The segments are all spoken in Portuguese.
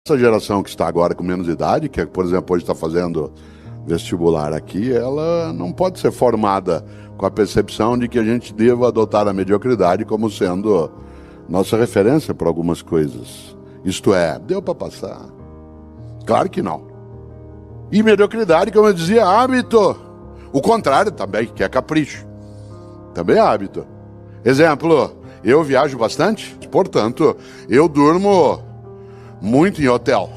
Essa geração que está agora com menos idade, que, por exemplo, hoje está fazendo vestibular aqui, ela não pode ser formada com a percepção de que a gente deva adotar a mediocridade como sendo nossa referência para algumas coisas. Isto é, deu para passar? Claro que não. E mediocridade, como eu dizia, hábito. O contrário também, que é capricho. Também é hábito. Exemplo, eu viajo bastante, portanto, eu durmo muito em hotel,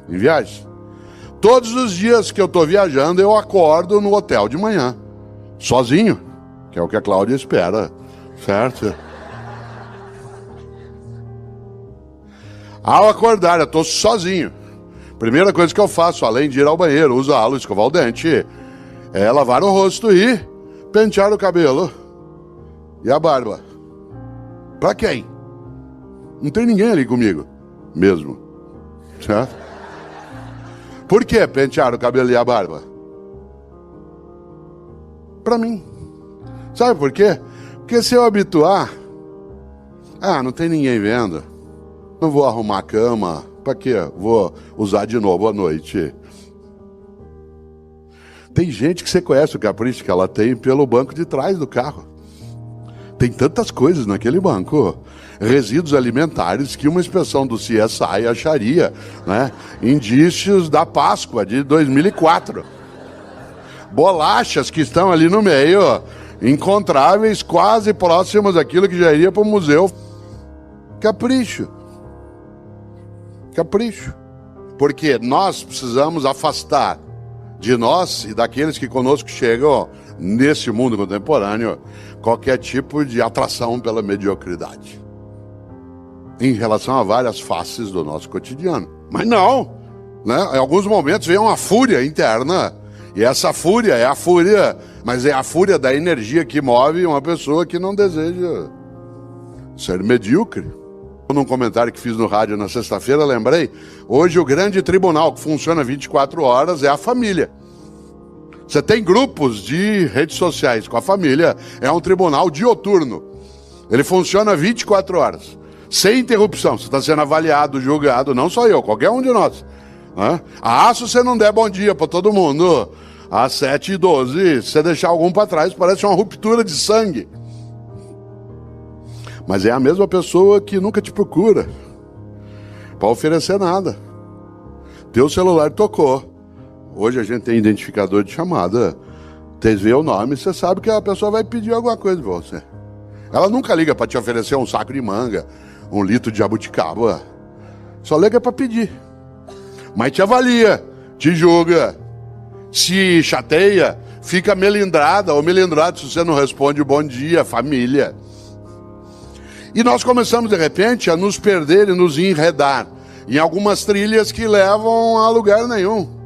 em viagem. Todos os dias que eu estou viajando, eu acordo no hotel de manhã, sozinho, que é o que a Cláudia espera, certo? Ao acordar, eu estou sozinho. Primeira coisa que eu faço, além de ir ao banheiro, usá-lo, escovar o dente, é lavar o rosto e pentear o cabelo e a barba. Pra quem? Não tem ninguém ali comigo, mesmo, certo? Por que pentear o cabelo e a barba? Pra mim. Sabe por quê? Porque se eu habituar, não tem ninguém vendo, não vou arrumar a cama, pra quê? Vou usar de novo à noite. Tem gente que você conhece o capricho que ela tem pelo banco de trás do carro. Tem tantas coisas naquele banco, resíduos alimentares, que uma inspeção do CSI acharia, né, indícios da Páscoa de 2004. Bolachas que estão ali no meio, encontráveis, quase próximas daquilo que já iria para o museu. Capricho. Capricho. Porque nós precisamos afastar de nós e daqueles que conosco chegam nesse mundo contemporâneo qualquer tipo de atração pela mediocridade em relação a várias faces do nosso cotidiano. Mas não, né? Em alguns momentos vem uma fúria interna, e essa fúria é a fúria, mas é a fúria da energia que move uma pessoa que não deseja ser medíocre. Num comentário que fiz no rádio na sexta-feira, lembrei, hoje o grande tribunal que funciona 24 horas é a família. Você tem grupos de redes sociais com a família, é um tribunal dioturno. Ele funciona 24 horas, sem interrupção. Você está sendo avaliado, julgado, não só eu, qualquer um de nós. Né? Se você não der bom dia para todo mundo, às 7h12, se você deixar algum para trás, parece uma ruptura de sangue. Mas é a mesma pessoa que nunca te procura para oferecer nada. Teu celular tocou. Hoje a gente tem identificador de chamada. Você vê o nome, você sabe que a pessoa vai pedir alguma coisa para você. Ela nunca liga para te oferecer um saco de manga, 1 litro de jabuticaba. Só liga para pedir. Mas te avalia, te julga, se chateia, fica melindrada ou melindrado se você não responde bom dia, família. E nós começamos, de repente, a nos perder e nos enredar em algumas trilhas que levam a lugar nenhum.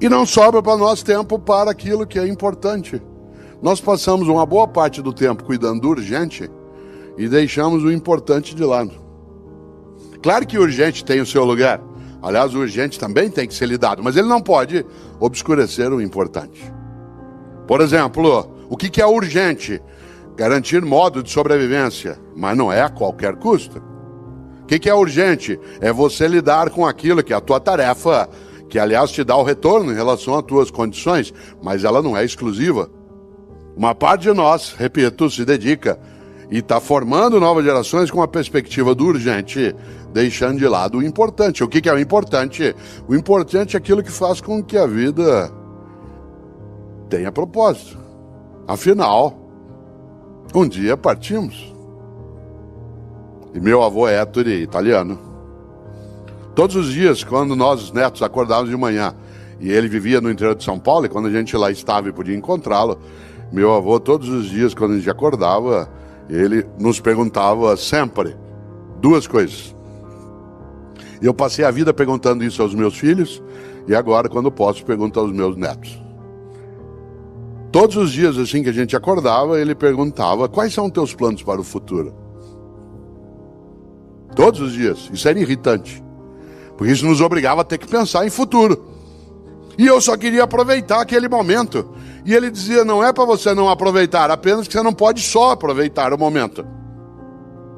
E não sobra para nós tempo para aquilo que é importante. Nós passamos uma boa parte do tempo cuidando do urgente e deixamos o importante de lado. Claro que o urgente tem o seu lugar. Aliás, o urgente também tem que ser lidado, mas ele não pode obscurecer o importante. Por exemplo, o que é urgente? Garantir modo de sobrevivência, mas não é a qualquer custo. O que é urgente? É você lidar com aquilo que é a tua tarefa, que aliás te dá o retorno em relação às tuas condições, mas ela não é exclusiva. Uma parte de nós, repito, se dedica e está formando novas gerações com a perspectiva do urgente, deixando de lado o importante. O que é o importante? O importante é aquilo que faz com que a vida tenha propósito. Afinal, um dia partimos. E meu avô Ettore, italiano, todos os dias, quando nós, os netos, acordávamos de manhã, e ele vivia no interior de São Paulo, e quando a gente lá estava e podia encontrá-lo, meu avô, todos os dias, quando a gente acordava, ele nos perguntava sempre 2 coisas. E eu passei a vida perguntando isso aos meus filhos, e agora, quando posso, pergunto aos meus netos. Todos os dias, assim que a gente acordava, ele perguntava, quais são os teus planos para o futuro? Todos os dias. Isso era irritante, porque isso nos obrigava a ter que pensar em futuro. E eu só queria aproveitar aquele momento. E ele dizia, não é para você não aproveitar, apenas que você não pode só aproveitar o momento.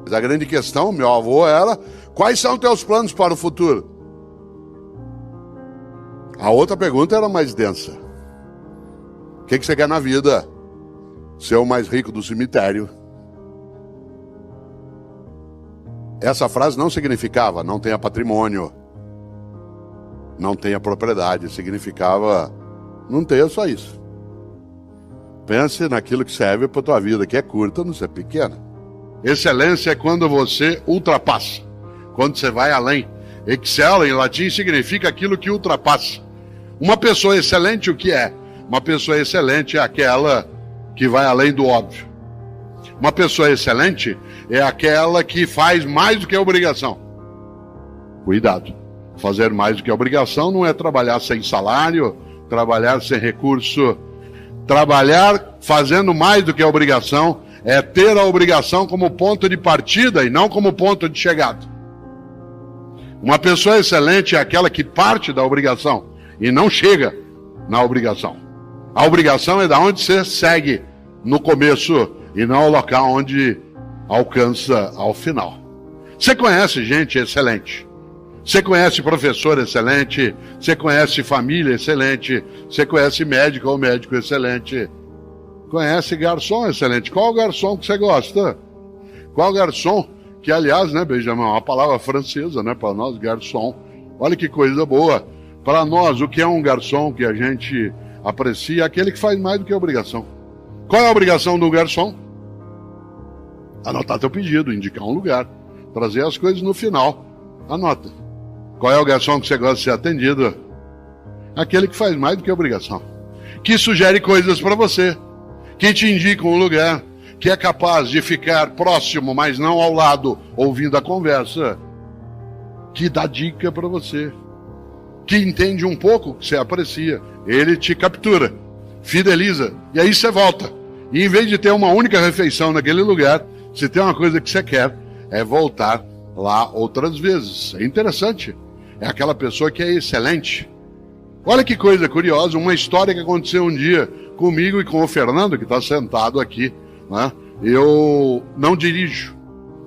Mas a grande questão, meu avô, era: quais são teus planos para o futuro? A outra pergunta era mais densa: o que você quer na vida? Ser o mais rico do cemitério? Essa frase não significava não tenha patrimônio, não tenha propriedade. Significava: não tenha só isso. Pense naquilo que serve para a tua vida, que é curta, não ser pequena. Excelência é quando você ultrapassa, quando você vai além. Excel em latim significa aquilo que ultrapassa. Uma pessoa excelente, o que é? Uma pessoa excelente é aquela que vai além do óbvio. Uma pessoa excelente é aquela que faz mais do que a obrigação. Cuidado. Fazer mais do que a obrigação não é trabalhar sem salário, trabalhar sem recurso. Trabalhar fazendo mais do que a obrigação é ter a obrigação como ponto de partida e não como ponto de chegada. Uma pessoa excelente é aquela que parte da obrigação e não chega na obrigação. A obrigação é da onde você segue no começo e não o local onde alcança ao final. Você conhece gente excelente. Você conhece professor excelente. Você conhece família excelente. Você conhece médico ou médico excelente. Conhece garçom excelente. Qual garçom que você gosta? Qual garçom? Que, aliás, né, Benjamin, é uma palavra francesa, né, para nós, garçom. Olha que coisa boa. Para nós, o que é um garçom que a gente aprecia? É aquele que faz mais do que a obrigação. Qual é a obrigação do garçom? Anotar teu pedido, indicar um lugar, trazer as coisas no final. Anota. Qual é o garçom que você gosta de ser atendido? Aquele que faz mais do que a obrigação. Que sugere coisas para você. Que te indica um lugar. Que é capaz de ficar próximo, mas não ao lado, ouvindo a conversa. Que dá dica para você. Que entende um pouco o que você aprecia. Ele te captura, fideliza, e aí você volta. E em vez de ter uma única refeição naquele lugar, se tem uma coisa que você quer, é voltar lá outras vezes. É interessante. É aquela pessoa que é excelente. Olha que coisa curiosa, uma história que aconteceu um dia comigo e com o Fernando, que está sentado aqui, né? Eu não dirijo.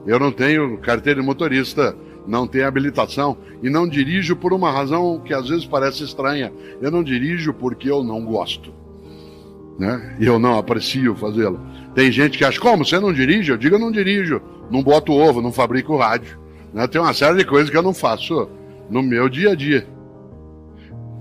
Eu não tenho carteira de motorista, não tenho habilitação e não dirijo por uma razão que às vezes parece estranha. Eu não dirijo porque eu não gosto, né? E eu não aprecio fazê-lo. Tem gente que acha: como, você não dirige? Eu digo: eu não dirijo, não boto ovo, não fabrico rádio, né? Tem uma série de coisas que eu não faço no meu dia a dia.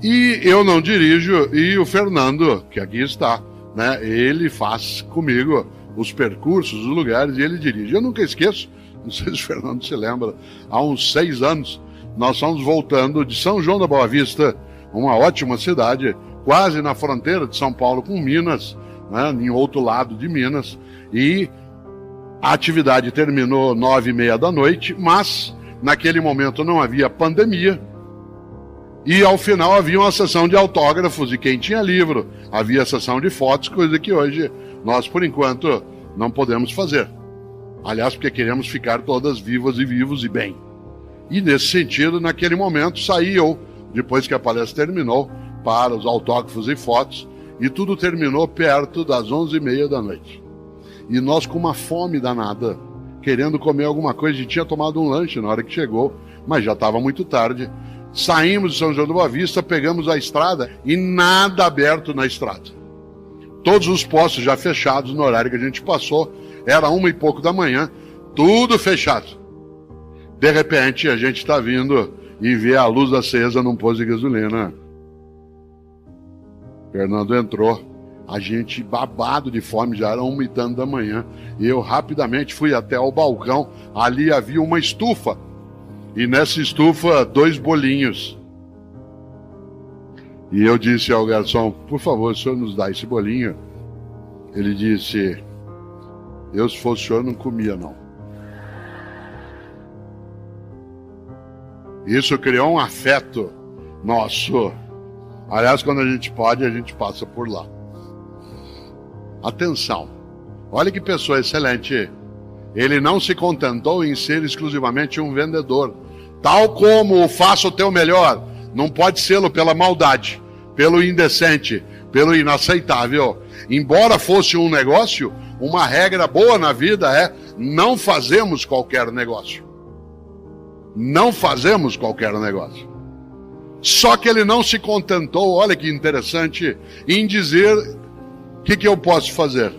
E eu não dirijo, e o Fernando, que aqui está, né? Ele faz comigo os percursos, os lugares, e ele dirige. Eu nunca esqueço, não sei se o Fernando se lembra, há uns 6 anos, nós estamos voltando de São João da Boa Vista, uma ótima cidade, quase na fronteira de São Paulo com Minas, né, em outro lado de Minas, e a atividade terminou 9h30 da noite, mas naquele momento não havia pandemia, e ao final havia uma sessão de autógrafos, e quem tinha livro, havia sessão de fotos, coisa que hoje nós, por enquanto, não podemos fazer. Aliás, porque queremos ficar todas vivas e vivos e bem. E nesse sentido, naquele momento, saí eu, depois que a palestra terminou, para os autógrafos e fotos, e tudo terminou perto das 11h30 da noite. E nós com uma fome danada, querendo comer alguma coisa, a gente tinha tomado um lanche na hora que chegou, mas já estava muito tarde. Saímos de São João da Boa Vista, pegamos a estrada e nada aberto na estrada. Todos os postos já fechados no horário que a gente passou, era 1h e pouco da manhã, tudo fechado. De repente, a gente está vindo e vê a luz acesa num posto de gasolina. Fernando entrou, a gente babado de fome, já era 1h e tanto da manhã, e eu rapidamente fui até o balcão, ali havia uma estufa, e nessa estufa 2 bolinhos. E eu disse ao garçom: por favor, o senhor nos dá esse bolinho? Ele disse: eu, se fosse o senhor, não comia, não. Isso criou um afeto nosso. Aliás, quando a gente pode, a gente passa por lá. Atenção, olha que pessoa excelente. Ele não se contentou em ser exclusivamente um vendedor. Tal como o faça o teu melhor, não pode sê-lo pela maldade, pelo indecente, pelo inaceitável. Embora fosse um negócio, uma regra boa na vida é: não fazemos qualquer negócio. Não fazemos qualquer negócio. Só que ele não se contentou, olha que interessante, em dizer o que eu posso fazer.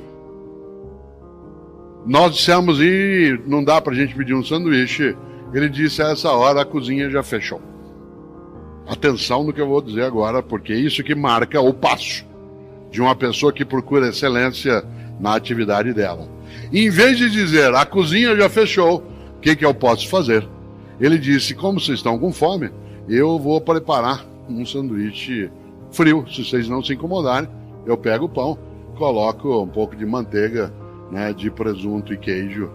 Nós dissemos, e não dá pra gente pedir um sanduíche. Ele disse, a essa hora a cozinha já fechou. Atenção no que eu vou dizer agora, porque é isso que marca o passo de uma pessoa que procura excelência na atividade dela. Em vez de dizer, a cozinha já fechou, o que eu posso fazer? Ele disse, como vocês estão com fome, eu vou preparar um sanduíche frio. Se vocês não se incomodarem, eu pego o pão, coloco um pouco de manteiga, né, de presunto e queijo.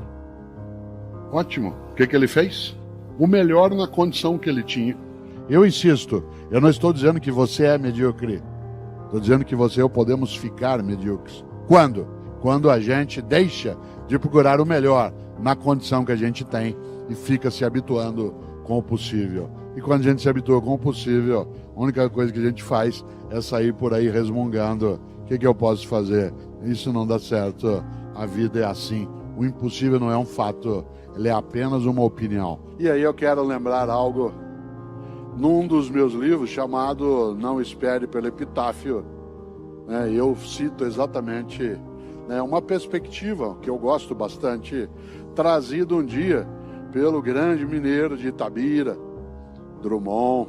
Ótimo. O que ele fez? O melhor na condição que ele tinha. Eu insisto, eu não estou dizendo que você é medíocre. Estou dizendo que você e eu podemos ficar medíocres. Quando? Quando a gente deixa de procurar o melhor na condição que a gente tem e fica se habituando com o possível. E quando a gente se habitua com o possível, a única coisa que a gente faz é sair por aí resmungando. O que eu posso fazer? Isso não dá certo. A vida é assim. O impossível não é um fato, ele é apenas uma opinião. E aí eu quero lembrar algo num dos meus livros chamado Não Espere pelo Epitáfio. Eu cito exatamente uma perspectiva que eu gosto bastante, trazida um dia pelo grande mineiro de Itabira, Drummond,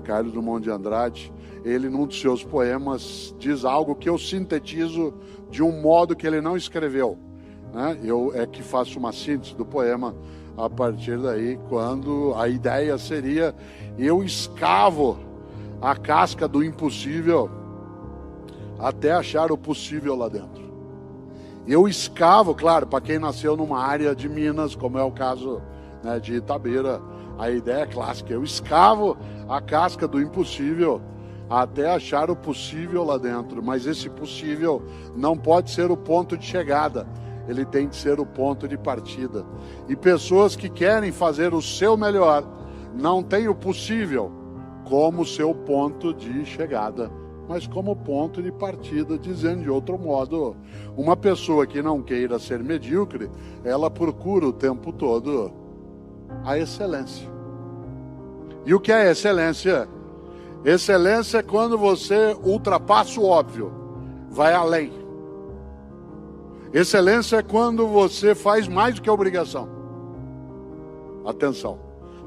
Carlos Drummond de Andrade. Ele, num dos seus poemas, diz algo que eu sintetizo de um modo que ele não escreveu. Eu é que faço uma síntese do poema a partir daí, quando a ideia seria: eu escavo a casca do impossível até achar o possível lá dentro. Eu escavo, claro, para quem nasceu numa área de Minas, como é o caso de Itabira, a ideia é clássica: eu escavo a casca do impossível até achar o possível lá dentro. Mas esse possível não pode ser o ponto de chegada, ele tem de ser o ponto de partida. E pessoas que querem fazer o seu melhor não têm o possível como seu ponto de chegada, mas como ponto de partida. Dizendo de outro modo, uma pessoa que não queira ser medíocre, ela procura o tempo todo a excelência. E o que é excelência? Excelência é quando você ultrapassa o óbvio, vai além. Excelência é quando você faz mais do que a obrigação. Atenção,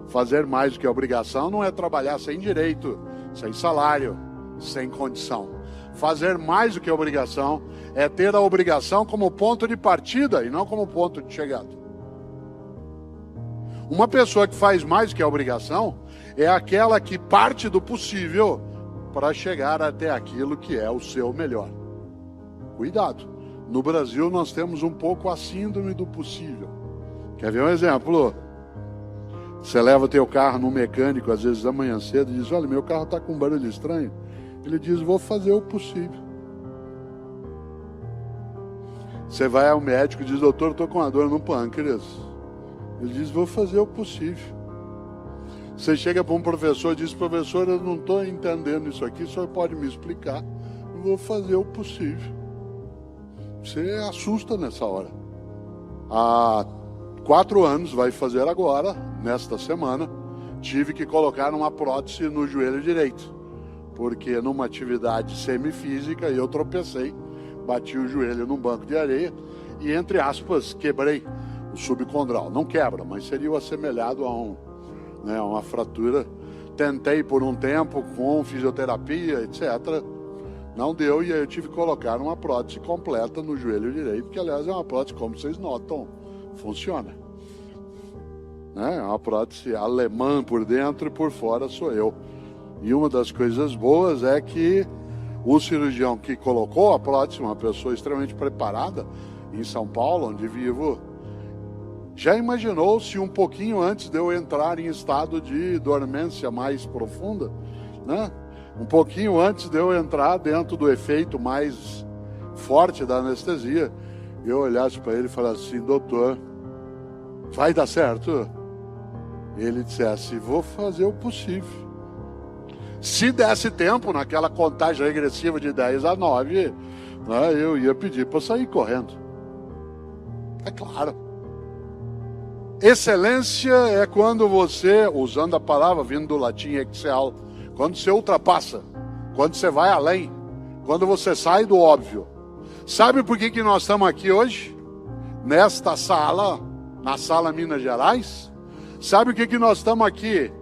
fazer mais do que a obrigação não é trabalhar sem direito, sem salário, sem condição. Fazer mais do que a obrigação é ter a obrigação como ponto de partida e não como ponto de chegada. Uma pessoa que faz mais do que a obrigação é aquela que parte do possível para chegar até aquilo que é o seu melhor. Cuidado. No Brasil nós temos um pouco a síndrome do possível. Quer ver um exemplo? Você leva teu carro no mecânico, às vezes da manhã cedo, e diz: olha, meu carro está com um barulho estranho. Ele diz: vou fazer o possível. Você vai ao médico e diz: doutor, estou com uma dor no pâncreas. Ele diz: vou fazer o possível. Você chega para um professor e diz: professor, eu não estou entendendo isso aqui, o senhor pode me explicar? Eu vou fazer o possível. Você assusta nessa hora. Há 4 anos, vai fazer agora, nesta semana, tive que colocar uma prótese no joelho direito, porque numa atividade semifísica eu tropecei, bati o joelho num banco de areia e, entre aspas, quebrei o subcondral. Não quebra, mas seria o assemelhado a uma fratura. Tentei por um tempo com fisioterapia, etc. Não deu, e aí eu tive que colocar uma prótese completa no joelho direito, que aliás é uma prótese, como vocês notam, funciona. É uma prótese alemã por dentro e por fora sou eu. E uma das coisas boas é que o cirurgião que colocou a prótese, uma pessoa extremamente preparada, em São Paulo, onde vivo, já imaginou se um pouquinho antes de eu entrar em estado de dormência mais profunda, um pouquinho antes de eu entrar dentro do efeito mais forte da anestesia, eu olhasse para ele e falasse assim: doutor, vai dar certo? Ele dissesse: vou fazer o possível. Se desse tempo, naquela contagem regressiva de 10 a 9, eu ia pedir para sair correndo. É claro. Excelência é quando você, usando a palavra vindo do latim excel, quando você ultrapassa, quando você vai além, quando você sai do óbvio. Sabe por que nós estamos aqui hoje? Nesta sala, na sala Minas Gerais? Sabe o que nós estamos aqui?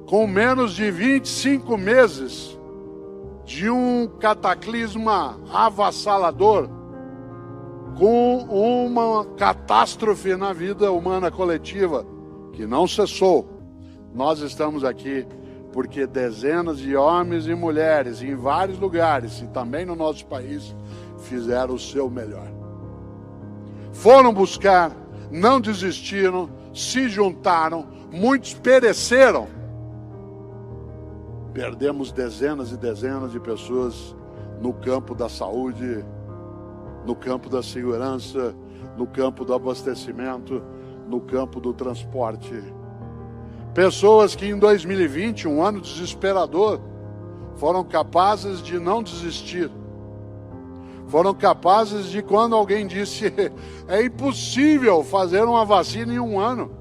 Com menos de 25 meses de um cataclisma avassalador, com uma catástrofe na vida humana coletiva que não cessou. Nós estamos aqui porque dezenas de homens e mulheres em vários lugares e também no nosso país fizeram o seu melhor. Foram buscar, não desistiram, se juntaram, muitos pereceram. Perdemos dezenas e dezenas de pessoas no campo da saúde, no campo da segurança, no campo do abastecimento, no campo do transporte. Pessoas que em 2020, um ano desesperador, foram capazes de não desistir. Foram capazes de, quando alguém disse, é impossível fazer uma vacina em um ano.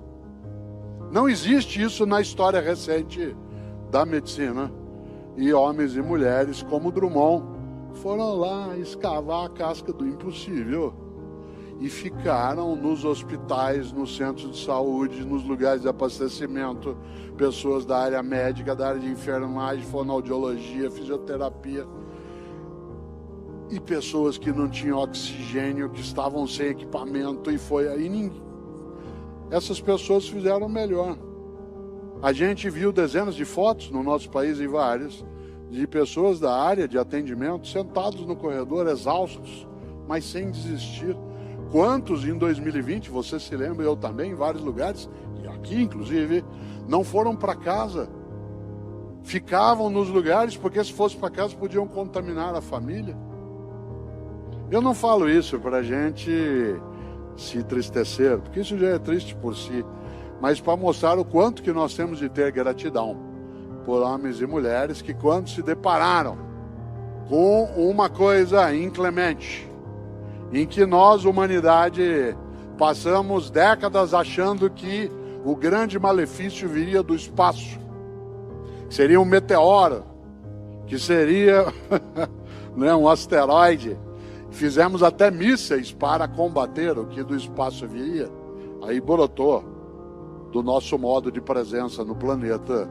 Não existe isso na história recente da medicina. E homens e mulheres como Drummond foram lá escavar a casca do impossível e ficaram nos hospitais, nos centros de saúde, nos lugares de abastecimento, pessoas da área médica, da área de enfermagem, fonoaudiologia, fisioterapia, e pessoas que não tinham oxigênio, que estavam sem equipamento, e foi aí essas pessoas fizeram melhor. A gente viu dezenas de fotos no nosso país e várias, de pessoas da área de atendimento sentados no corredor, exaustos, mas sem desistir. Quantos em 2020, você se lembra, eu também, em vários lugares, e aqui inclusive, não foram para casa. Ficavam nos lugares, porque se fosse para casa podiam contaminar a família. Eu não falo isso para a gente se entristecer, porque isso já é triste por si, mas para mostrar o quanto que nós temos de ter gratidão por homens e mulheres que, quando se depararam com uma coisa inclemente, em que nós, humanidade, passamos décadas achando que o grande malefício viria do espaço, que seria um meteoro, que seria né, um asteroide. Fizemos até mísseis para combater o que do espaço viria. Aí brotou do nosso modo de presença no planeta.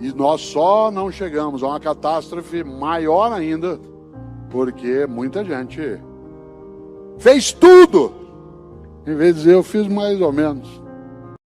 E nós só não chegamos a uma catástrofe maior ainda, porque muita gente fez tudo, em vez de dizer eu fiz mais ou menos.